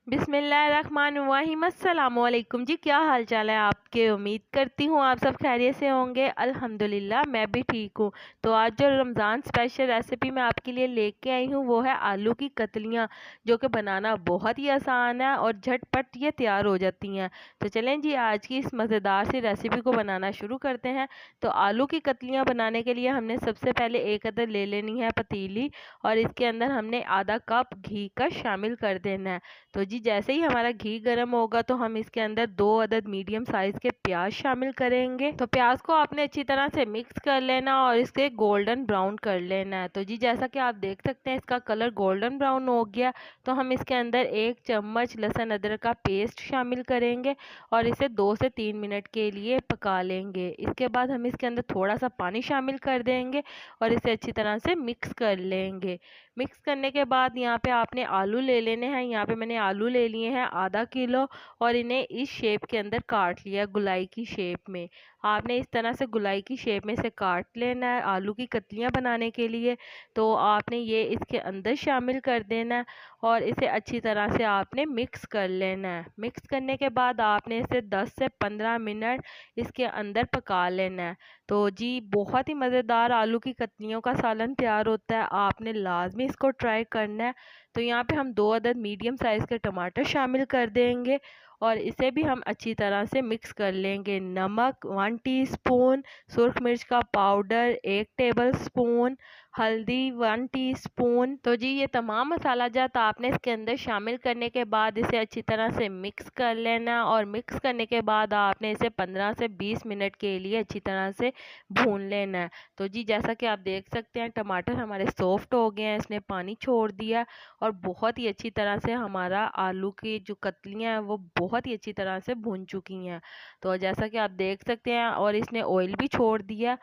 बिस्मिल्लाहिर्रहमानिर्रहीम। अस्सलामुअलैकुम जी, क्या हाल चाल है आपके। उम्मीद करती हूँ आप सब खैरियत से होंगे। अल्हम्दुलिल्लाह मैं भी ठीक हूँ। तो आज जो रमज़ान स्पेशल रेसिपी मैं आपके लिए लेके आई हूँ वो है आलू की कतलियाँ, जो कि बनाना बहुत ही आसान है और झटपट ये तैयार हो जाती हैं। तो चलें जी, आज की इस मज़ेदार सी रेसिपी को बनाना शुरू करते हैं। तो आलू की कतलियाँ बनाने के लिए हमने सबसे पहले एक अदद ले लेनी है पतीली, और इसके अंदर हमने आधा कप घी का शामिल कर देना है। तो जी जैसे ही हमारा घी गर्म होगा तो हम इसके अंदर 2 अदद मीडियम साइज के प्याज शामिल करेंगे। तो प्याज को आपने अच्छी तरह से मिक्स कर लेना और इसके गोल्डन ब्राउन कर लेना है। तो जी जैसा कि आप देख सकते हैं इसका कलर गोल्डन ब्राउन हो गया। तो हम इसके अंदर 1 चम्मच लहसुन अदरक का पेस्ट शामिल करेंगे और इसे 2 से 3 मिनट के लिए पका लेंगे। इसके बाद हम इसके अंदर थोड़ा सा पानी शामिल कर देंगे और इसे अच्छी तरह से मिक्स कर लेंगे। मिक्स करने के बाद यहाँ पे आपने आलू ले लेने हैं। यहाँ पे मैंने आलू ले लिए हैं आधा किलो और इन्हें इस शेप के अंदर काट लिया, गुलाई की शेप में। आपने इस तरह से गुलाई की शेप में से काट लेना है आलू की कतलियाँ बनाने के लिए। तो आपने ये इसके अंदर शामिल कर देना है और इसे अच्छी तरह से आपने मिक्स कर लेना है। मिक्स करने के बाद आपने इसे 10 से 15 मिनट इसके अंदर पका लेना है। तो जी बहुत ही मज़ेदार आलू की कतलियों का सालन तैयार होता है, आपने लाजमी इसको ट्राई करना है। तो यहाँ पे हम 2 अदद मीडियम साइज़ के टमाटर शामिल कर देंगे और इसे भी हम अच्छी तरह से मिक्स कर लेंगे। नमक 1 टीस्पून, सुर्ख मिर्च का पाउडर 1 टेबल स्पून, हल्दी 1 टीस्पून। तो जी ये तमाम मसाला जात आपने इसके अंदर शामिल करने के बाद इसे अच्छी तरह से मिक्स कर लेना और मिक्स करने के बाद आपने इसे 15 से 20 मिनट के लिए अच्छी तरह से भून लेना है। तो जी जैसा कि आप देख सकते हैं टमाटर हमारे सॉफ्ट हो गए हैं, इसने पानी छोड़ दिया और बहुत ही अच्छी तरह से हमारा आलू की जो कतलियाँ हैं वो बहुत ही अच्छी तरह से भून चुकी हैं। तो जैसा कि आप देख सकते हैं और इसने ऑयल भी छोड़ दिया।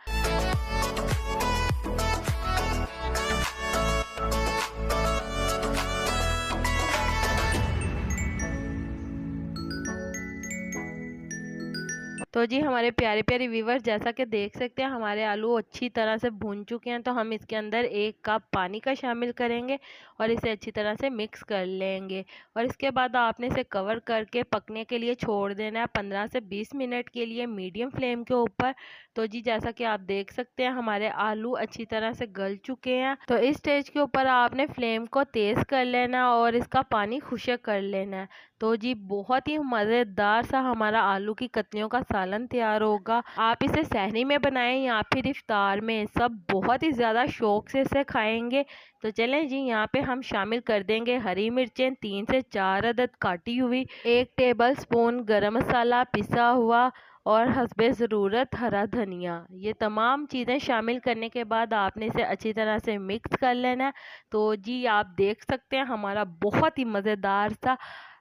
तो जी हमारे प्यारे प्यारे व्यूवर्स, जैसा कि देख सकते हैं हमारे आलू अच्छी तरह से भून चुके हैं। तो हम इसके अंदर 1 कप पानी का शामिल करेंगे और इसे अच्छी तरह से मिक्स कर लेंगे और इसके बाद आपने इसे कवर करके पकने के लिए छोड़ देना है 15 से 20 मिनट के लिए मीडियम फ्लेम के ऊपर। तो जी जैसा कि आप देख सकते हैं हमारे आलू अच्छी तरह से गल चुके हैं। तो इस स्टेज के ऊपर आपने फ्लेम को तेज़ कर लेना और इसका पानी खुश्क कर लेना है। तो जी बहुत ही मज़ेदार सा हमारा आलू की कतलियों का सालन तैयार होगा। आप इसे सहरी में बनाएं या फिर इफ्तार में, सब बहुत ही ज़्यादा शौक से इसे खाएंगे। तो चलें जी यहाँ पे हम शामिल कर देंगे हरी मिर्चें 3 से 4 अदद काटी हुई, 1 टेबल स्पून गरम मसाला पिसा हुआ और हस्बे ज़रूरत हरा धनिया। ये तमाम चीज़ें शामिल करने के बाद आपने इसे अच्छी तरह से मिक्स कर लेना है। तो जी आप देख सकते हैं हमारा बहुत ही मज़ेदार सा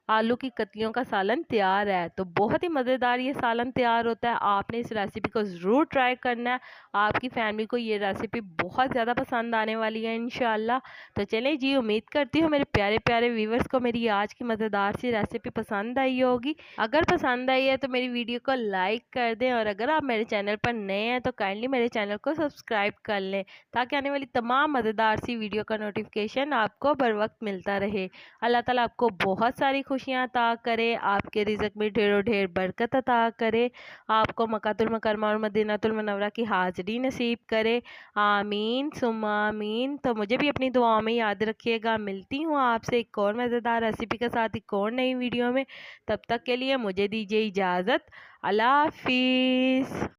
आलू की कतलियों का सालन तैयार है। तो बहुत ही मज़ेदार ये सालन तैयार होता है, आपने इस रेसिपी को ज़रूर ट्राई करना है। आपकी फैमिली को ये रेसिपी बहुत ज़्यादा पसंद आने वाली है इंशाल्लाह। तो चलें जी, उम्मीद करती हूँ मेरे प्यारे प्यारे व्यूवर्स को मेरी आज की मज़ेदार सी रेसिपी पसंद आई होगी। अगर पसंद आई है तो मेरी वीडियो को लाइक कर दें और अगर आप मेरे चैनल पर नए हैं तो काइंडली मेरे चैनल को सब्सक्राइब कर लें, ताकि आने वाली तमाम मज़ेदार सी वीडियो का नोटिफिकेशन आपको बर वक्त मिलता रहे। अल्लाह ताला आपको बहुत सारी खुशियाँ अता करे, आपके रिज़्क में ढेरों ढेर बरकत अता करे, आपको मक्कातुल मुकर्रमा और मदीनातुल मुनव्वरा की हाज़िरी नसीब करे। आमीन सुम्मा आमीन। तो मुझे भी अपनी दुआओं में याद रखिएगा। मिलती हूँ आपसे एक और मज़ेदार रेसिपी के साथ एक और नई वीडियो में। तब तक के लिए मुझे दीजिए इजाज़त। अल्लाह हाफिज़।